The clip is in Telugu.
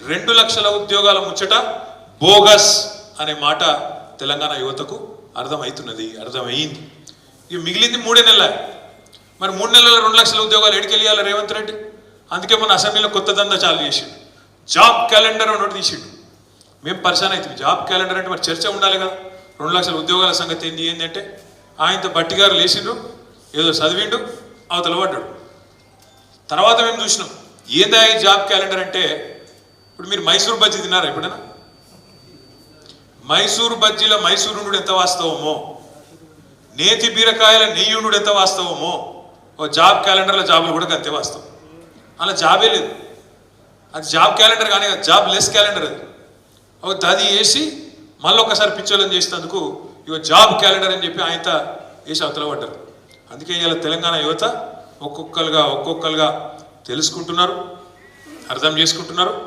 2 లక్షల ఉద్యోగాల ముచ్చట బోగస్ అనే మాట తెలంగాణ యువతకు అర్థమవుతున్నది, అర్థమైంది. ఇక మిగిలింది 3 నెలలు. మరి 3 నెలల 2 లక్షల ఉద్యోగాలు ఎడికెళ్ళాలి రేవంత్ రెడ్డి? అందుకే మన అసెంబ్లీలో కొత్త దందా చాలు చేసిండు. జాబ్ క్యాలెండర్ ఒకటి తీసిండు. మేము పరిశాన్ అవుతుంది. జాబ్ క్యాలెండర్ అంటే మరి చర్చ ఉండాలి కదా. 2 లక్షల ఉద్యోగాల సంగతి ఏంటంటే ఆయనతో బట్టిగారు లేచిండు, ఏదో చదివిండు, అవతల పడ్డాడు. తర్వాత మేము చూసినాం ఏందా ఈ జాబ్ క్యాలెండర్ అంటే. ఇప్పుడు మీరు మైసూర్ బజ్జీ తిన్నారా ఎప్పుడైనా? మైసూర్ బజ్జీల మైసూరునుడు ఎంత వాస్తవమో, నేతి బీరకాయల నెయ్యునుడు ఎంత వాస్తవమో, ఓ జాబ్ క్యాలెండర్ల జాబులు కూడా అంతే వాస్తవం. అలా జాబే లేదు. అది జాబ్ క్యాలెండర్ కానీ జాబ్ లెస్ క్యాలెండర్. అది వేసి మళ్ళీ ఒకసారి పిచ్చోళ్ళని చేసినందుకు ఇక జాబ్ క్యాలెండర్ అని చెప్పి ఆయనతో వేసి అవతల పడ్డారు. అందుకే ఇలా తెలంగాణ యువత ఒక్కొక్కరుగా తెలుసుకుంటున్నారు, అర్థం చేసుకుంటున్నారు.